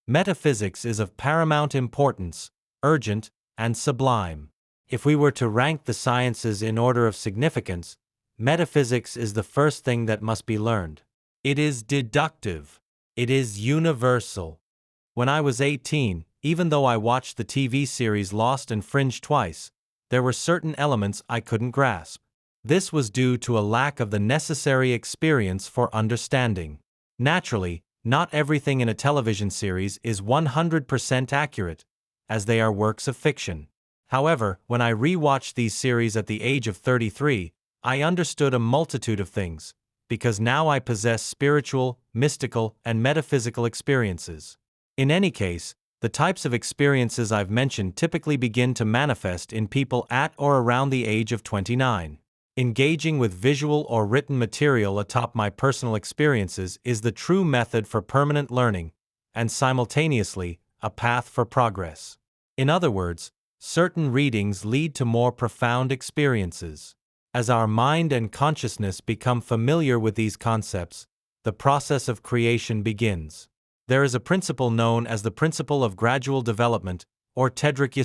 Metaphysics is of paramount importance, urgent, and sublime. If we were to rank the sciences in order of significance, metaphysics is the first thing that must be learned. It is deductive. It is universal. When I was 18, even though I watched the TV series Lost and Fringe twice, there were certain elements I couldn't grasp. This was due to a lack of the necessary experience for understanding. Naturally, not everything in a television series is 100% accurate, as they are works of fiction. However, when I re-watched these series at the age of 33, I understood a multitude of things, because now I possess spiritual, mystical, and metaphysical experiences. In any case, the types of experiences I've mentioned typically begin to manifest in people at or around the age of 29. Engaging with visual or written material atop my personal experiences is the true method for permanent learning, and simultaneously, a path for progress. In other words, certain readings lead to more profound experiences. As our mind and consciousness become familiar with these concepts, the process of creation begins. There is a principle known as the principle of gradual development, or Tedric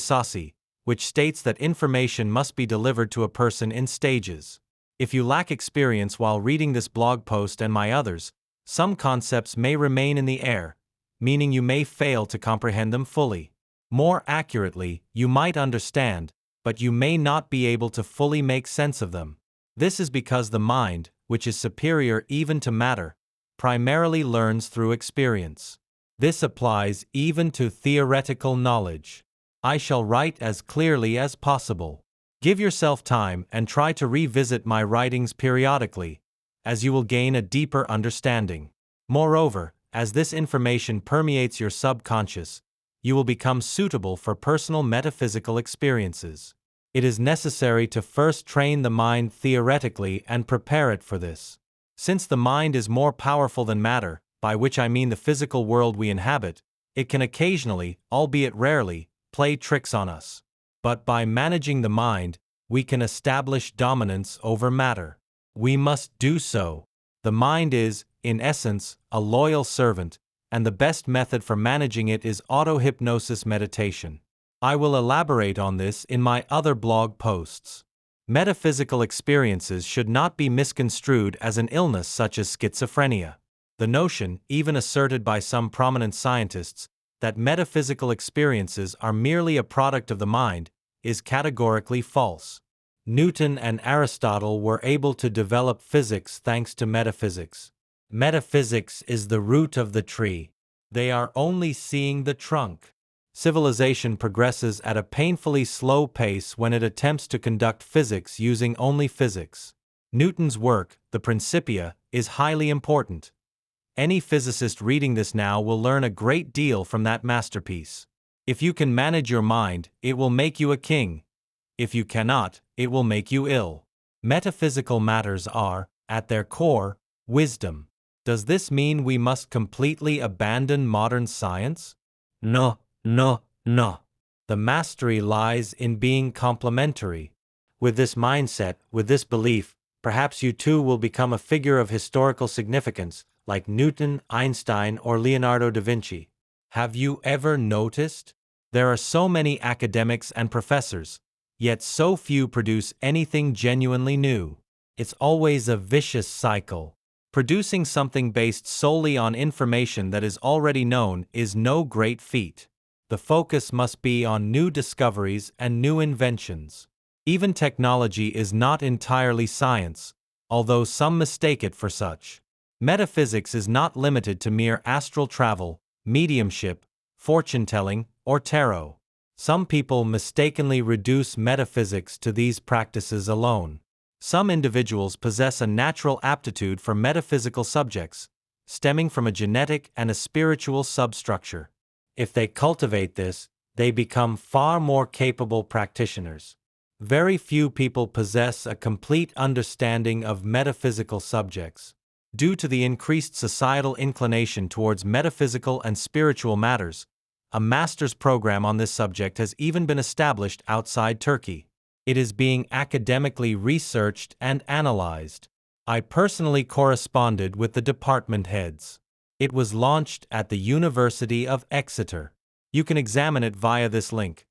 which states that information must be delivered to a person in stages. If you lack experience while reading this blog post and my others, some concepts may remain in the air, meaning you may fail to comprehend them fully. More accurately, you might understand, but you may not be able to fully make sense of them. This is because the mind, which is superior even to matter, primarily learns through experience. This applies even to theoretical knowledge. I shall write as clearly as possible. Give yourself time and try to revisit my writings periodically, as you will gain a deeper understanding. Moreover, as this information permeates your subconscious, you will become suitable for personal metaphysical experiences. It is necessary to first train the mind theoretically and prepare it for this. Since the mind is more powerful than matter, by which I mean the physical world we inhabit, it can occasionally, albeit rarely, play tricks on us. But by managing the mind, we can establish dominance over matter. We must do so. The mind is, in essence, a loyal servant, and the best method for managing it is auto-hypnosis meditation. I will elaborate on this in my other blog posts. Metaphysical experiences should not be misconstrued as an illness such as schizophrenia. The notion, even asserted by some prominent scientists, that metaphysical experiences are merely a product of the mind, is categorically false. Newton and Aristotle were able to develop physics thanks to metaphysics. Metaphysics is the root of the tree. They are only seeing the trunk. Civilization progresses at a painfully slow pace when it attempts to conduct physics using only physics. Newton's work, the Principia, is highly important. Any physicist reading this now will learn a great deal from that masterpiece. If you can manage your mind, it will make you a king. If you cannot, it will make you ill. Metaphysical matters are, at their core, wisdom. Does this mean we must completely abandon modern science? No. The mastery lies in being complementary. With this mindset, with this belief, perhaps you too will become a figure of historical significance, like Newton, Einstein, or Leonardo da Vinci. Have you ever noticed? There are so many academics and professors, yet so few produce anything genuinely new. It's always a vicious cycle. Producing something based solely on information that is already known is no great feat. The focus must be on new discoveries and new inventions. Even technology is not entirely science, although some mistake it for such. Metaphysics is not limited to mere astral travel, mediumship, fortune-telling, or tarot. Some people mistakenly reduce metaphysics to these practices alone. Some individuals possess a natural aptitude for metaphysical subjects, stemming from a genetic and a spiritual substructure. If they cultivate this, they become far more capable practitioners. Very few people possess a complete understanding of metaphysical subjects. Due to the increased societal inclination towards metaphysical and spiritual matters, a master's program on this subject has even been established outside Turkey. It is being academically researched and analyzed. I personally corresponded with the department heads. It was launched at the University of Exeter. You can examine it via this link.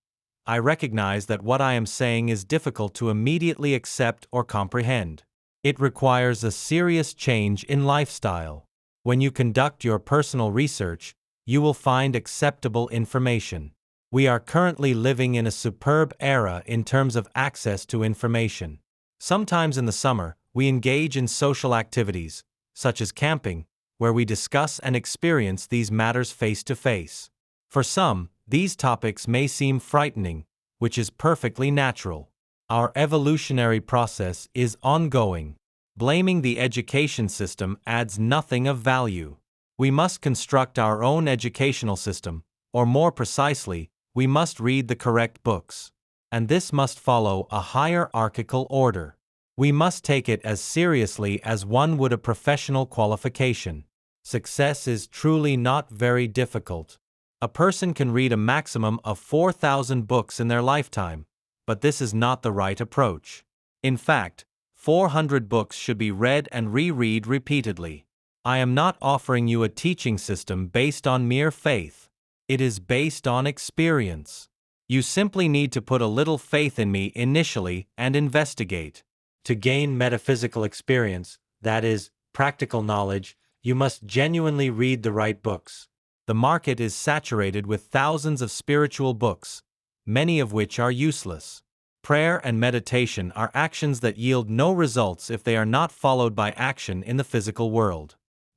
I recognize that what I am saying is difficult to immediately accept or comprehend. It requires a serious change in lifestyle. When you conduct your personal research, you will find acceptable information. We are currently living in a superb era in terms of access to information. Sometimes in the summer, we engage in social activities, such as camping, where we discuss and experience these matters face to face. For some, these topics may seem frightening, which is perfectly natural. Our evolutionary process is ongoing. Blaming the education system adds nothing of value. We must construct our own educational system, or more precisely, we must read the correct books. And this must follow a hierarchical order. We must take it as seriously as one would a professional qualification. Success is truly not very difficult. A person can read a maximum of 4,000 books in their lifetime, but this is not the right approach. In fact, 400 books should be read and reread repeatedly. I am not offering you a teaching system based on mere faith. It is based on experience. You simply need to put a little faith in me initially and investigate. To gain metaphysical experience, that is, practical knowledge, you must genuinely read the right books. The market is saturated with thousands of spiritual books, many of which are useless. Prayer and meditation are actions that yield no results if they are not followed by action in the physical world.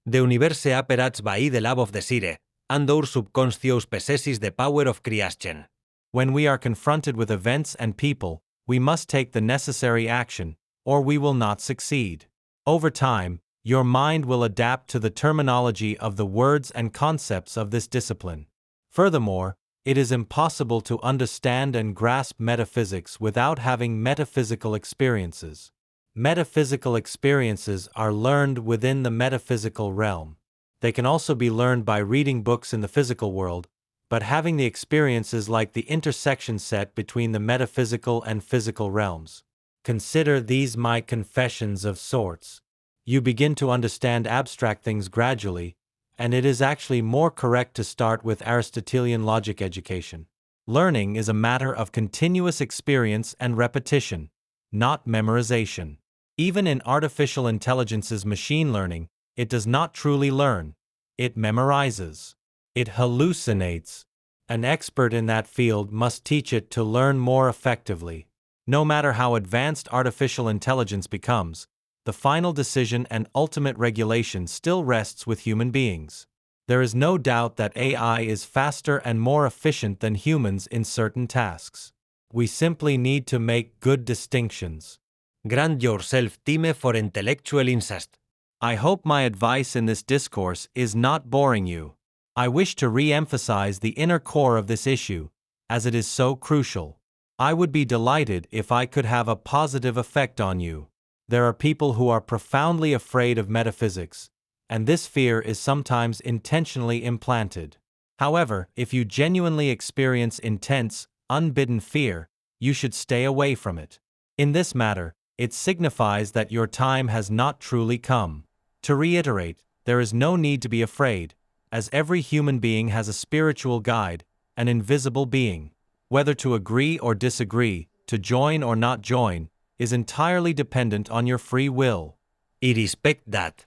De universe aperats vai de lab of desire, and our subconscious possesses the power of creation. When we are confronted with events and people, we must take the necessary action, or we will not succeed. Over time, your mind will adapt to the terminology of the words and concepts of this discipline. Furthermore, it is impossible to understand and grasp metaphysics without having metaphysical experiences. Metaphysical experiences are learned within the metaphysical realm. They can also be learned by reading books in the physical world, but having the experiences like the intersection set between the metaphysical and physical realms. Consider these my confessions of sorts. You begin to understand abstract things gradually, and it is actually more correct to start with Aristotelian logic education. Learning is a matter of continuous experience and repetition, not memorization. Even in artificial intelligence's machine learning, it does not truly learn. It memorizes. It hallucinates. An expert in that field must teach it to learn more effectively. No matter how advanced artificial intelligence becomes, the final decision and ultimate regulation still rests with human beings. There is no doubt that AI is faster and more efficient than humans in certain tasks. We simply need to make good distinctions. Grant yourself time for intellectual incest. I hope my advice in this discourse is not boring you. I wish to re-emphasize the inner core of this issue, as it is so crucial. I would be delighted if I could have a positive effect on you. There are people who are profoundly afraid of metaphysics, and this fear is sometimes intentionally implanted. However, if you genuinely experience intense, unbidden fear, you should stay away from it. In this matter, it signifies that your time has not truly come. To reiterate, there is no need to be afraid, as every human being has a spiritual guide, an invisible being. Whether to agree or disagree, to join or not join, is entirely dependent on your free will. I respect that.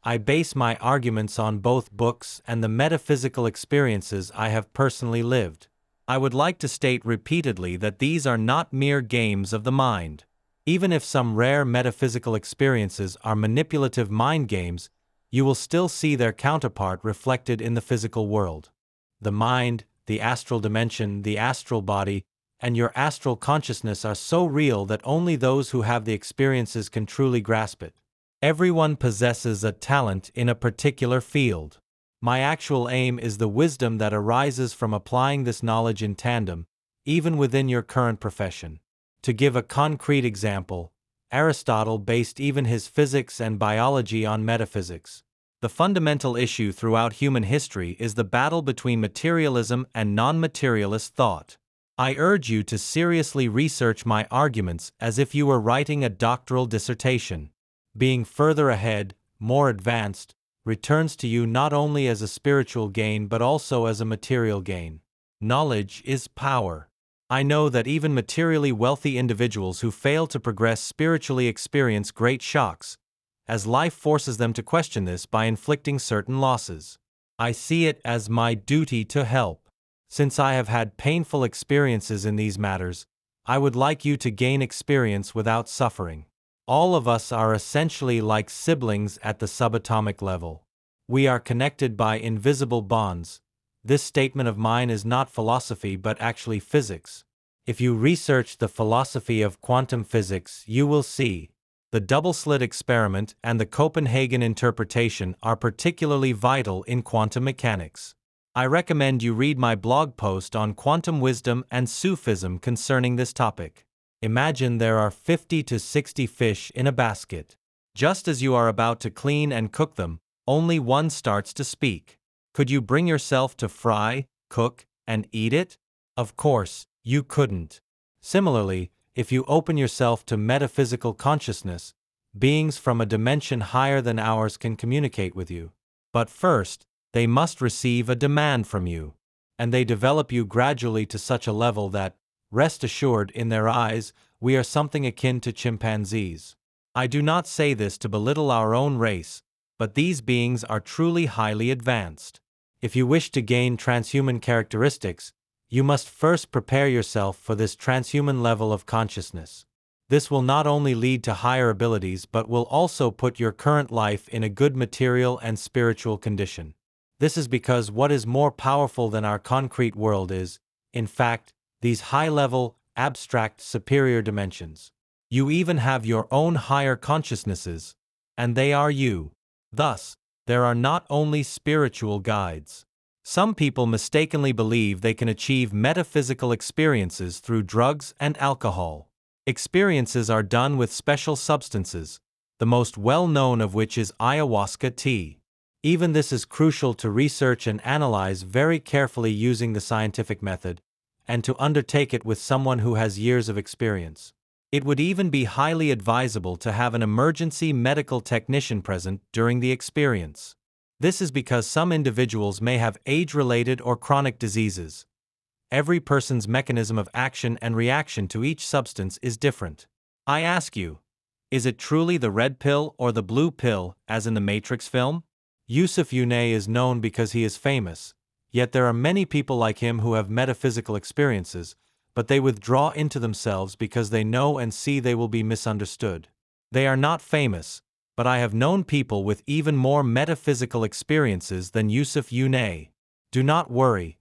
I base my arguments on both books and the metaphysical experiences I have personally lived. I would like to state repeatedly that these are not mere games of the mind. Even if some rare metaphysical experiences are manipulative mind games, you will still see their counterpart reflected in the physical world. The mind, the astral dimension, the astral body, and your astral consciousness are so real that only those who have the experiences can truly grasp it. Everyone possesses a talent in a particular field. My actual aim is the wisdom that arises from applying this knowledge in tandem, even within your current profession. To give a concrete example, Aristotle based even his physics and biology on metaphysics. The fundamental issue throughout human history is the battle between materialism and non-materialist thought. I urge you to seriously research my arguments as if you were writing a doctoral dissertation. Being further ahead, more advanced, returns to you not only as a spiritual gain but also as a material gain. Knowledge is power. I know that even materially wealthy individuals who fail to progress spiritually experience great shocks, as life forces them to question this by inflicting certain losses. I see it as my duty to help. Since I have had painful experiences in these matters, I would like you to gain experience without suffering. All of us are essentially like siblings at the subatomic level. We are connected by invisible bonds. This statement of mine is not philosophy but actually physics. If you research the philosophy of quantum physics, you will see the double-slit experiment and the Copenhagen interpretation are particularly vital in quantum mechanics. I recommend you read my blog post on quantum wisdom and Sufism concerning this topic. Imagine there are 50 to 60 fish in a basket. Just as you are about to clean and cook them, only one starts to speak. Could you bring yourself to fry, cook, and eat it? Of course, you couldn't. Similarly, if you open yourself to metaphysical consciousness, beings from a dimension higher than ours can communicate with you. But first, they must receive a demand from you, and they develop you gradually to such a level that, rest assured, in their eyes, we are something akin to chimpanzees. I do not say this to belittle our own race, but these beings are truly highly advanced. If you wish to gain transhuman characteristics, you must first prepare yourself for this transhuman level of consciousness. This will not only lead to higher abilities but will also put your current life in a good material and spiritual condition. This is because what is more powerful than our concrete world is, in fact, these high-level, abstract, superior dimensions. You even have your own higher consciousnesses, and they are you. Thus, there are not only spiritual guides. Some people mistakenly believe they can achieve metaphysical experiences through drugs and alcohol. Experiences are done with special substances, the most well-known of which is ayahuasca tea. Even this is crucial to research and analyze very carefully using the scientific method, and to undertake it with someone who has years of experience. It would even be highly advisable to have an emergency medical technician present during the experience. This is because some individuals may have age-related or chronic diseases. Every person's mechanism of action and reaction to each substance is different. I ask you, is it truly the red pill or the blue pill, as in the Matrix film? Yusuf Yunay is known because he is famous, yet there are many people like him who have metaphysical experiences, but they withdraw into themselves because they know and see they will be misunderstood. They are not famous, but I have known people with even more metaphysical experiences than Yusuf Yunay. Do not worry.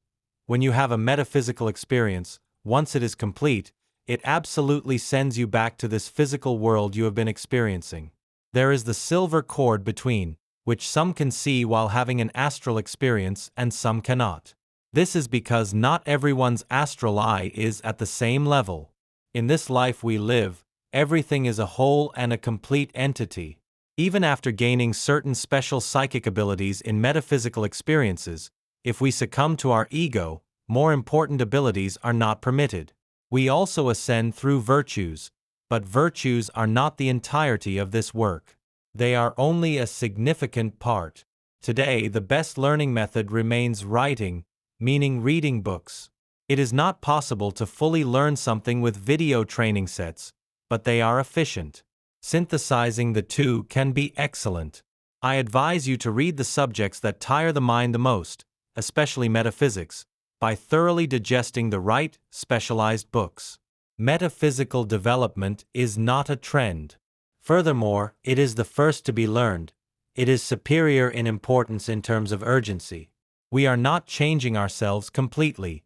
When you have a metaphysical experience, once it is complete, it absolutely sends you back to this physical world you have been experiencing. There is the silver cord between, which some can see while having an astral experience and some cannot. This is because not everyone's astral eye is at the same level. In this life we live, everything is a whole and a complete entity. Even after gaining certain special psychic abilities in metaphysical experiences, if we succumb to our ego, more important abilities are not permitted. We also ascend through virtues, but virtues are not the entirety of this work. They are only a significant part. Today, the best learning method remains writing, meaning reading books. It is not possible to fully learn something with video training sets, but they are efficient. Synthesizing the two can be excellent. I advise you to read the subjects that tire the mind the most, especially metaphysics, by thoroughly digesting the right, specialized books. Metaphysical development is not a trend. Furthermore, it is the first to be learned. It is superior in importance in terms of urgency. We are not changing ourselves completely.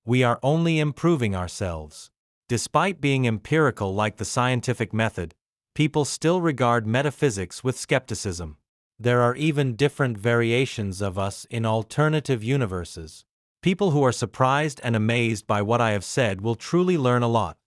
We are only improving ourselves. Despite being empirical like the scientific method, people still regard metaphysics with skepticism. There are even different variations of us in alternative universes. People who are surprised and amazed by what I have said will truly learn a lot,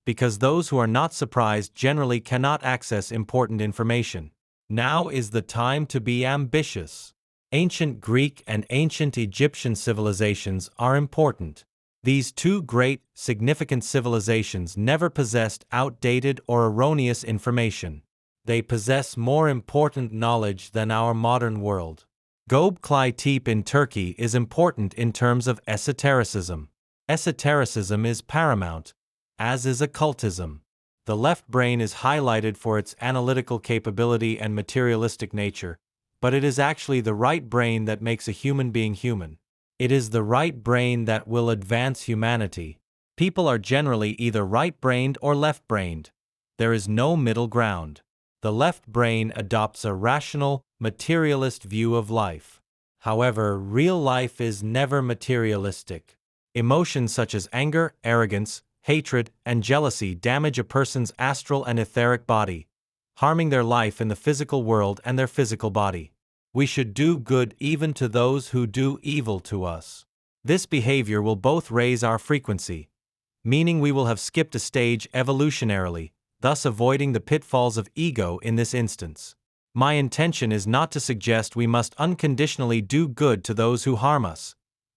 because those who are not surprised generally cannot access important information. Now is the time to be ambitious. Ancient Greek and ancient Egyptian civilizations are important. These two great, significant civilizations never possessed outdated or erroneous information. They possess more important knowledge than our modern world. Göbekli Tepe in Turkey is important in terms of esotericism. Esotericism is paramount, as is occultism. The left brain is highlighted for its analytical capability and materialistic nature, but it is actually the right brain that makes a human being human. It is the right brain that will advance humanity. People are generally either right-brained or left-brained. There is no middle ground. The left brain adopts a rational, materialist view of life. However, real life is never materialistic. Emotions such as anger, arrogance, hatred, and jealousy damage a person's astral and etheric body, harming their life in the physical world and their physical body. We should do good even to those who do evil to us. This behavior will both raise our frequency, meaning we will have skipped a stage evolutionarily, thus avoiding the pitfalls of ego in this instance. My intention is not to suggest we must unconditionally do good to those who harm us.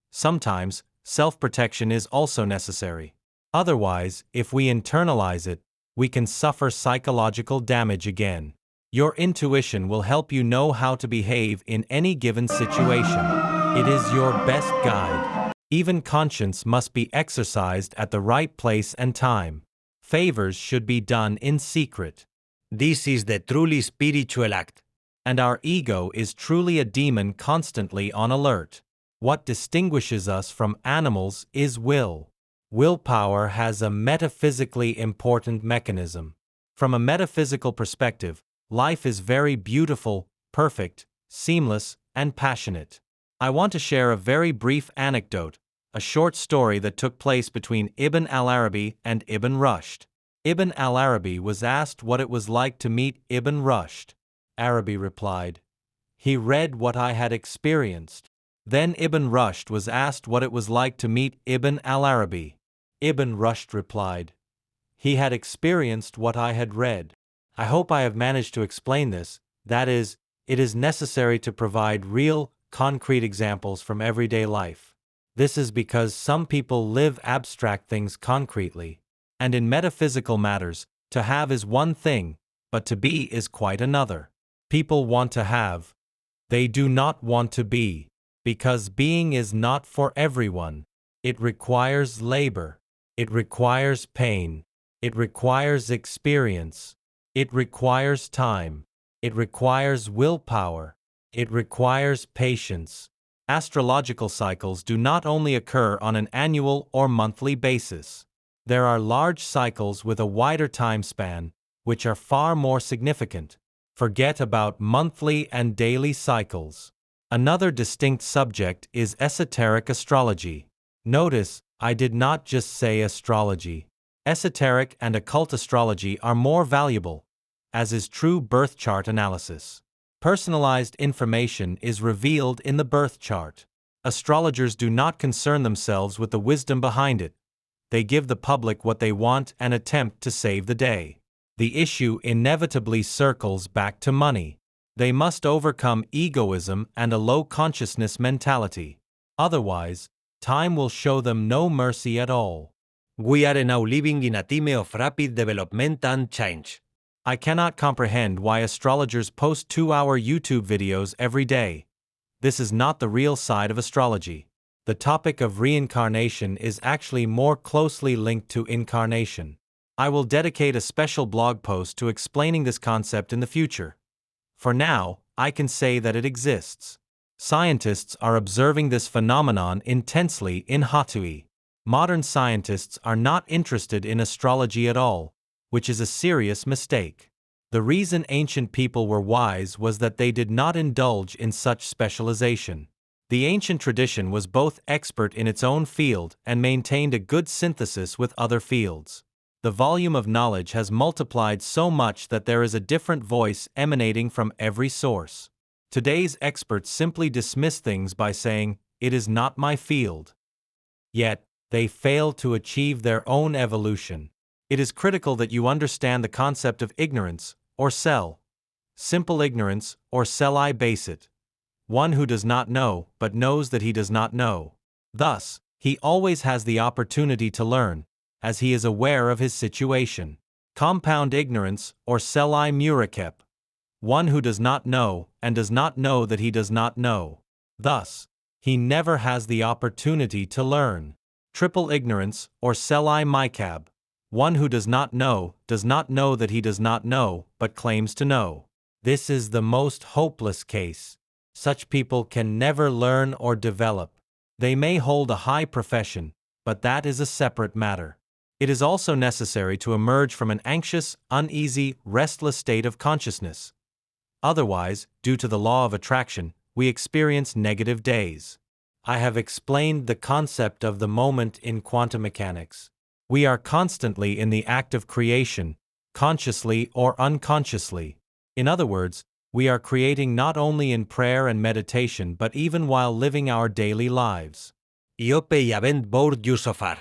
Sometimes, self-protection is also necessary. Otherwise, if we internalize it, we can suffer psychological damage again. Your intuition will help you know how to behave in any given situation. It is your best guide. Even conscience must be exercised at the right place and time. Favors should be done in secret. This is the truly spiritual act. And our ego is truly a demon constantly on alert. What distinguishes us from animals is will. Willpower has a metaphysically important mechanism. From a metaphysical perspective, life is very beautiful, perfect, seamless, and passionate. I want to share a very brief anecdote, a short story that took place between Ibn al-Arabi and Ibn Rushd. Ibn al-Arabi was asked what it was like to meet Ibn Rushd. Arabi replied, "He read what I had experienced." Then Ibn Rushd was asked what it was like to meet Ibn al-Arabi. Ibn Rushd replied, "He had experienced what I had read." I hope I have managed to explain this, that is, it is necessary to provide real, concrete examples from everyday life. This is because some people live abstract things concretely. And in metaphysical matters, to have is one thing, but to be is quite another. People want to have. They do not want to be. Because being is not for everyone. It requires labor. It requires pain. It requires experience. It requires time. It requires willpower. It requires patience. Astrological cycles do not only occur on an annual or monthly basis. There are large cycles with a wider time span, which are far more significant. Forget about monthly and daily cycles. Another distinct subject is esoteric astrology. Notice, I did not just say astrology. Esoteric and occult astrology are more valuable, as is true birth chart analysis. Personalized information is revealed in the birth chart. Astrologers do not concern themselves with the wisdom behind it. They give the public what they want and attempt to save the day. The issue inevitably circles back to money. They must overcome egoism and a low consciousness mentality. Otherwise, time will show them no mercy at all. We are now living in a time of rapid development and change. I cannot comprehend why astrologers post 2-hour YouTube videos every day. This is not the real side of astrology. The topic of reincarnation is actually more closely linked to incarnation. I will dedicate a special blog post to explaining this concept in the future. For now, I can say that it exists. Scientists are observing this phenomenon intensely in Hawaii. Modern scientists are not interested in astrology at all, which is a serious mistake. The reason ancient people were wise was that they did not indulge in such specialization. The ancient tradition was both expert in its own field and maintained a good synthesis with other fields. The volume of knowledge has multiplied so much that there is a different voice emanating from every source. Today's experts simply dismiss things by saying, "It is not my field." Yet, they fail to achieve their own evolution. It is critical that you understand the concept of ignorance, or cell. Simple ignorance, or cell I base it. One who does not know, but knows that he does not know. Thus, he always has the opportunity to learn, as he is aware of his situation. Compound ignorance, or cell I murakep. one who does not know and does not know that he does not know. Thus, he never has the opportunity to learn. Triple ignorance, or Selai Mikab. One who does not know that he does not know, but claims to know. This is the most hopeless case. Such people can never learn or develop. They may hold a high profession, but that is a separate matter. It is also necessary to emerge from an anxious, uneasy, restless state of consciousness. Otherwise, due to the law of attraction, we experience negative days. I have explained the concept of the moment in quantum mechanics. We are constantly in the act of creation, consciously or unconsciously. In other words, we are creating not only in prayer and meditation but even while living our daily lives. Iope yavent board Yusofar.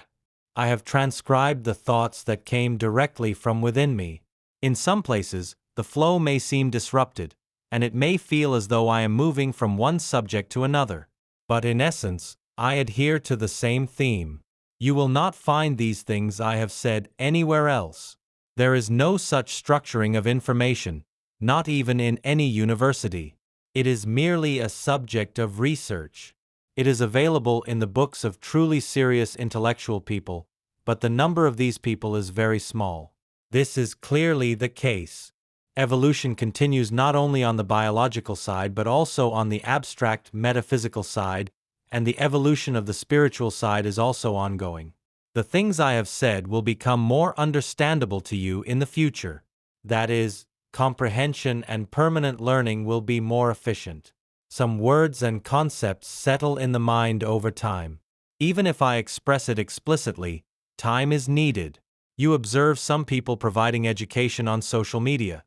I have transcribed the thoughts that came directly from within me. In some places, the flow may seem disrupted, and it may feel as though I am moving from one subject to another. But in essence, I adhere to the same theme. You will not find these things I have said anywhere else. There is no such structuring of information, not even in any university. It is merely a subject of research. It is available in the books of truly serious intellectual people, but the number of these people is very small. This is clearly the case. Evolution continues not only on the biological side but also on the abstract metaphysical side, and the evolution of the spiritual side is also ongoing. The things I have said will become more understandable to you in the future. That is, comprehension and permanent learning will be more efficient. Some words and concepts settle in the mind over time. Even if I express it explicitly, time is needed. You observe some people providing education on social media.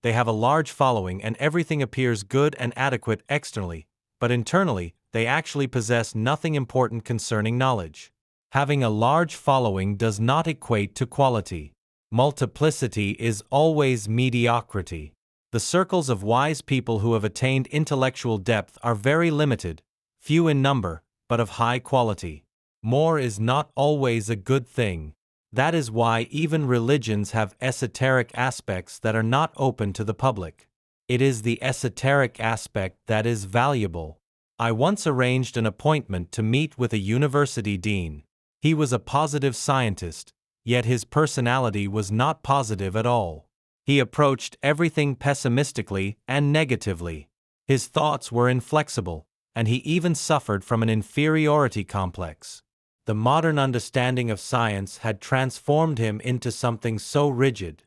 They have a large following and everything appears good and adequate externally, but internally, they actually possess nothing important concerning knowledge. Having a large following does not equate to quality. Multiplicity is always mediocrity. The circles of wise people who have attained intellectual depth are very limited, few in number, but of high quality. More is not always a good thing. That is why even religions have esoteric aspects that are not open to the public. It is the esoteric aspect that is valuable. I once arranged an appointment to meet with a university dean. He was a positive scientist, yet his personality was not positive at all. He approached everything pessimistically and negatively. His thoughts were inflexible, and he even suffered from an inferiority complex. The modern understanding of science had transformed him into something so rigid.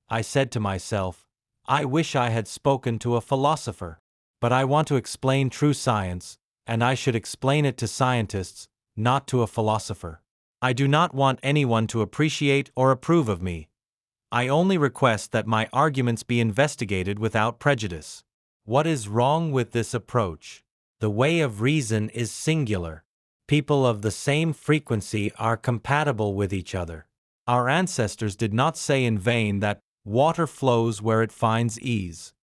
I said to myself, I wish I had spoken to a philosopher. But I want to explain true science, and I should explain it to scientists, not to a philosopher. I do not want anyone to appreciate or approve of me. I only request that my arguments be investigated without prejudice. What is wrong with this approach? The way of reason is singular. People of the same frequency are compatible with each other. Our ancestors did not say in vain that water flows where it finds ease.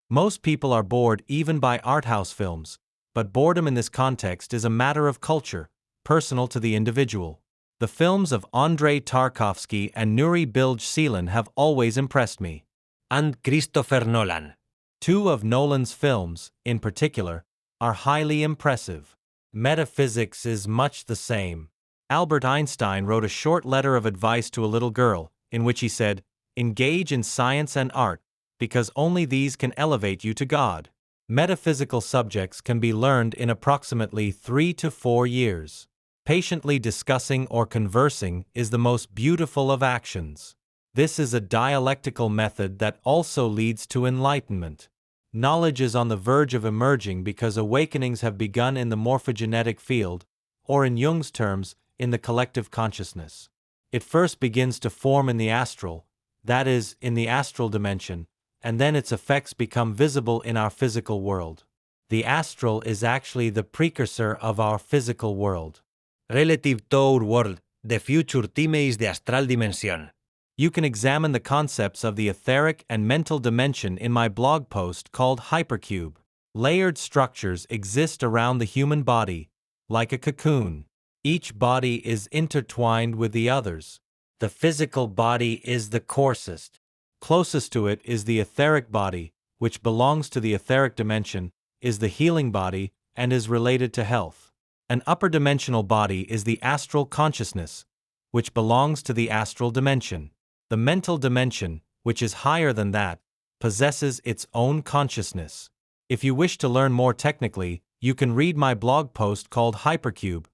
Most people are bored even by art house films, but boredom in this context is a matter of culture, personal to the individual. The films of Andrei Tarkovsky and Nuri Bilge Ceylan have always impressed me. And Christopher Nolan. Two of Nolan's films, in particular, are highly impressive. Metaphysics is much the same. Albert Einstein wrote a short letter of advice to a little girl, in which he said, "Engage in science and art, because only these can elevate you to God." Metaphysical subjects can be learned in approximately 3 to 4 years. Patiently discussing or conversing is the most beautiful of actions. This is a dialectical method that also leads to enlightenment. Knowledge is on the verge of emerging because awakenings have begun in the morphogenetic field, or in Jung's terms, in the collective consciousness. It first begins to form in the astral, that is, in the astral dimension, and then its effects become visible in our physical world. The astral is actually the precursor of our physical world. Relative to our world, the future time is the astral dimension. You can examine the concepts of the etheric and mental dimension in my blog post called Hypercube. Layered structures exist around the human body, like a cocoon. Each body is intertwined with the others. The physical body is the coarsest. Closest to it is the etheric body, which belongs to the etheric dimension, is the healing body and is related to health. An upper dimensional body is the astral consciousness, which belongs to the astral dimension. The mental dimension, which is higher than that, possesses its own consciousness. If you wish to learn more technically, you can read my blog post called Hypercube.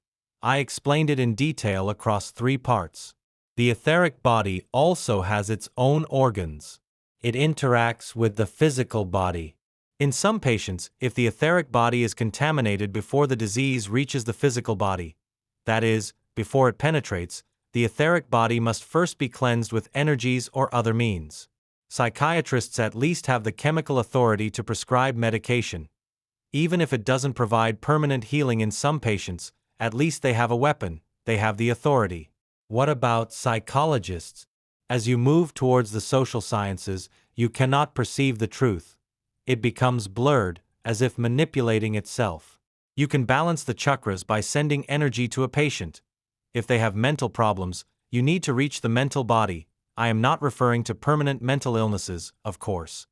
I explained it in detail across 3 parts. The etheric body also has its own organs. It interacts with the physical body. In some patients, if the etheric body is contaminated before the disease reaches the physical body, that is, before it penetrates, the etheric body must first be cleansed with energies or other means. Psychiatrists at least have the chemical authority to prescribe medication. Even if it doesn't provide permanent healing in some patients, at least they have a weapon, they have the authority. What about psychologists? As you move towards the social sciences, you cannot perceive the truth. It becomes blurred, as if manipulating itself. You can balance the chakras by sending energy to a patient. If they have mental problems, you need to reach the mental body. I am not referring to permanent mental illnesses, of course.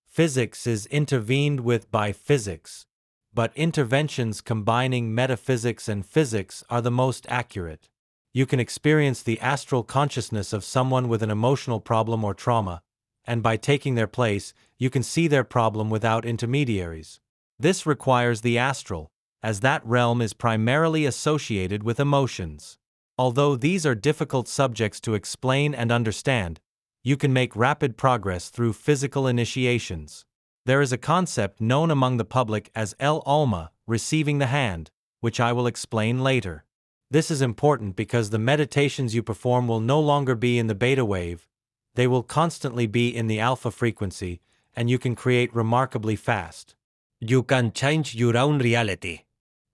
Physics is intervened with by physics, but interventions combining metaphysics and physics are the most accurate. You can experience the astral consciousness of someone with an emotional problem or trauma, and by taking their place, you can see their problem without intermediaries. This requires the astral, as that realm is primarily associated with emotions. Although these are difficult subjects to explain and understand, you can make rapid progress through physical initiations. There is a concept known among the public as El Alma, receiving the hand, which I will explain later. This is important because the meditations you perform will no longer be in the beta wave, they will constantly be in the alpha frequency, and you can create remarkably fast. You can change your own reality.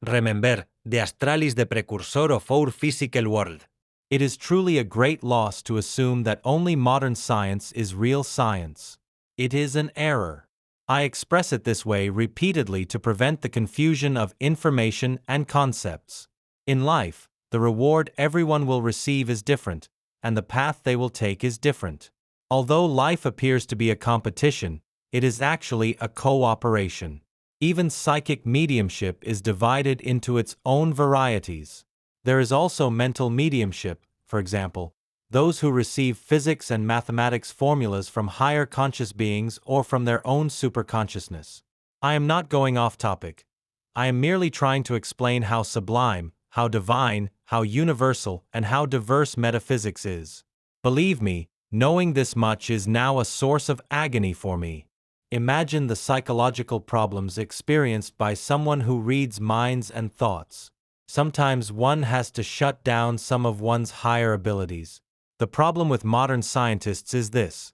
Remember, the astral is the precursor of our physical world. It is truly a great loss to assume that only modern science is real science. It is an error. I express it this way repeatedly to prevent the confusion of information and concepts. In life, the reward everyone will receive is different, and the path they will take is different. Although life appears to be a competition, it is actually a cooperation. Even psychic mediumship is divided into its own varieties. There is also mental mediumship, for example, those who receive physics and mathematics formulas from higher conscious beings or from their own superconsciousness. I am not going off topic. I am merely trying to explain how sublime, how divine, how universal, and how diverse metaphysics is. Believe me, knowing this much is now a source of agony for me. Imagine the psychological problems experienced by someone who reads minds and thoughts. Sometimes one has to shut down some of one's higher abilities. The problem with modern scientists is this.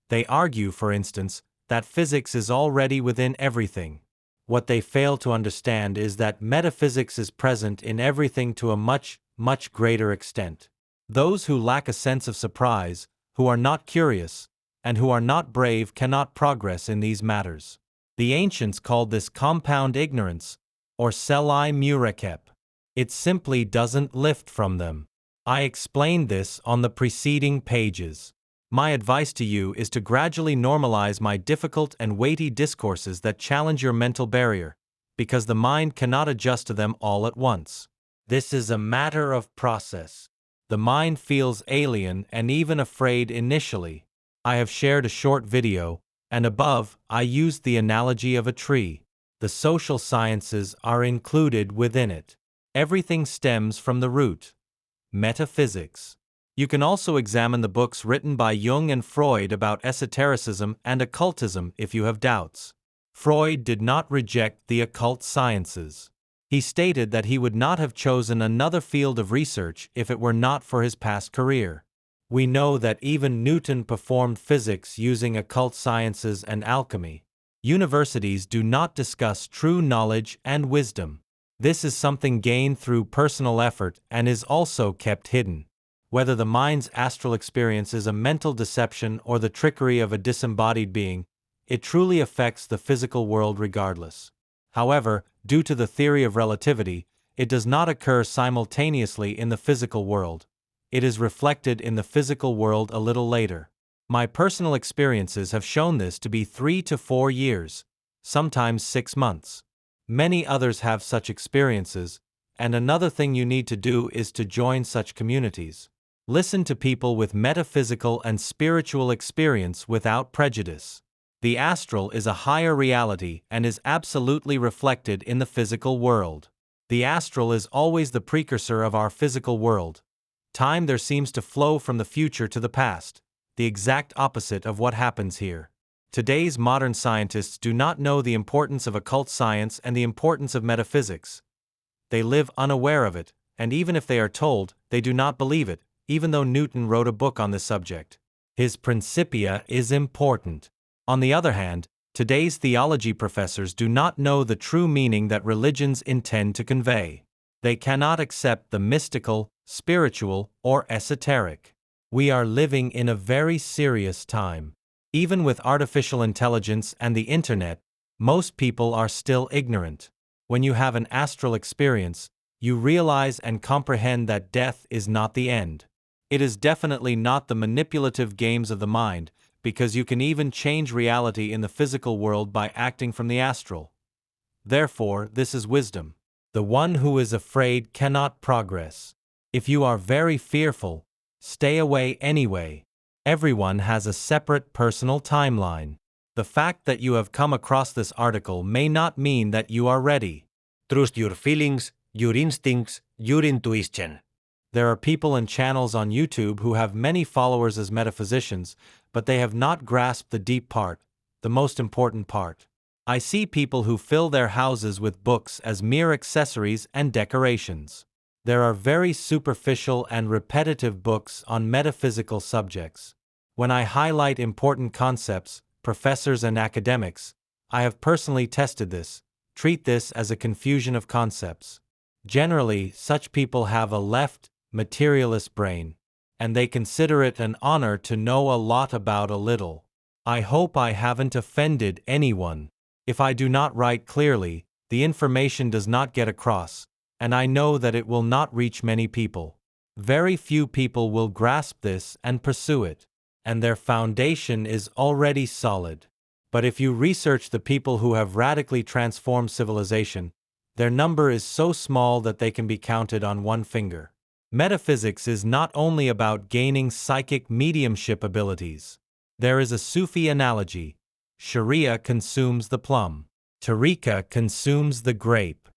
They argue, for instance, that physics is already within everything. What they fail to understand is that metaphysics is present in everything to a much, much greater extent. Those who lack a sense of surprise, who are not curious, and who are not brave cannot progress in these matters. The ancients called this compound ignorance, or selai murekep. It simply doesn't lift from them. I explained this on the preceding pages. My advice to you is to gradually normalize my difficult and weighty discourses that challenge your mental barrier, because the mind cannot adjust to them all at once. This is a matter of process. The mind feels alien and even afraid initially. I have shared a short video, and above, I used the analogy of a tree. The social sciences are included within it. Everything stems from the root. Metaphysics. You can also examine the books written by Jung and Freud about esotericism and occultism if you have doubts. Freud did not reject the occult sciences. He stated that he would not have chosen another field of research if it were not for his past career. We know that even Newton performed physics using occult sciences and alchemy. Universities do not discuss true knowledge and wisdom. This is something gained through personal effort and is also kept hidden. Whether the mind's astral experience is a mental deception or the trickery of a disembodied being, it truly affects the physical world regardless. However, due to the theory of relativity, it does not occur simultaneously in the physical world. It is reflected in the physical world a little later. My personal experiences have shown this to be 3 to 4 years, sometimes 6 months. Many others have such experiences, and another thing you need to do is to join such communities. Listen to people with metaphysical and spiritual experience without prejudice. The astral is a higher reality and is absolutely reflected in the physical world. The astral is always the precursor of our physical world. Time there seems to flow from the future to the past, the exact opposite of what happens here. Today's modern scientists do not know the importance of occult science and the importance of metaphysics. They live unaware of it, and even if they are told, they do not believe it, even though Newton wrote a book on this subject. His Principia is important. On the other hand, today's theology professors do not know the true meaning that religions intend to convey. They cannot accept the mystical, spiritual, or esoteric. We are living in a very serious time. Even with artificial intelligence and the internet, most people are still ignorant. When you have an astral experience, you realize and comprehend that death is not the end. It is definitely not the manipulative games of the mind, because you can even change reality in the physical world by acting from the astral. Therefore, this is wisdom. The one who is afraid cannot progress. If you are very fearful, stay away anyway. Everyone has a separate personal timeline. The fact that you have come across this article may not mean that you are ready. Trust your feelings, your instincts, your intuition. There are people and channels on YouTube who have many followers as metaphysicians, but they have not grasped the deep part, the most important part. I see people who fill their houses with books as mere accessories and decorations. There are very superficial and repetitive books on metaphysical subjects. When I highlight important concepts, professors and academics, I have personally tested this, treat this as a confusion of concepts. Generally, such people have a left, materialist brain, and they consider it an honor to know a lot about a little. I hope I haven't offended anyone. If I do not write clearly, the information does not get across, and I know that it will not reach many people. Very few people will grasp this and pursue it, and their foundation is already solid. But if you research the people who have radically transformed civilization, their number is so small that they can be counted on one finger. Metaphysics is not only about gaining psychic mediumship abilities. There is a Sufi analogy. Sharia consumes the plum. Tariqa consumes the grape.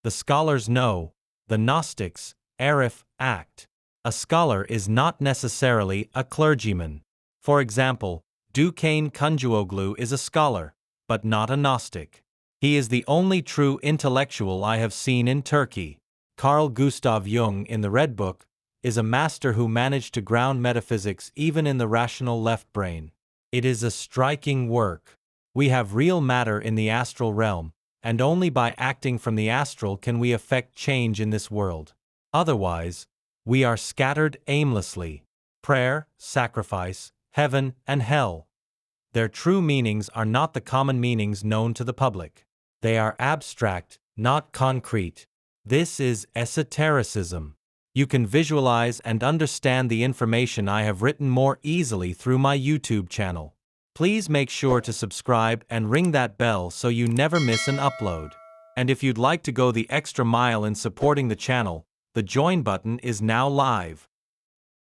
The scholars know, the Gnostics, Arif, act. A scholar is not necessarily a clergyman. For example, Duquesne Kuncuoglu is a scholar, but not a Gnostic. He is the only true intellectual I have seen in Turkey. Carl Gustav Jung in the Red Book is a master who managed to ground metaphysics even in the rational left brain. It is a striking work. We have real matter in the astral realm, and only by acting from the astral can we affect change in this world. Otherwise, we are scattered aimlessly. Prayer, sacrifice, heaven, and hell. Their true meanings are not the common meanings known to the public. They are abstract, not concrete. This is esotericism. You can visualize and understand the information I have written more easily through my YouTube channel. Please make sure to subscribe and ring that bell so you never miss an upload. And if you'd like to go the extra mile in supporting the channel, the join button is now live.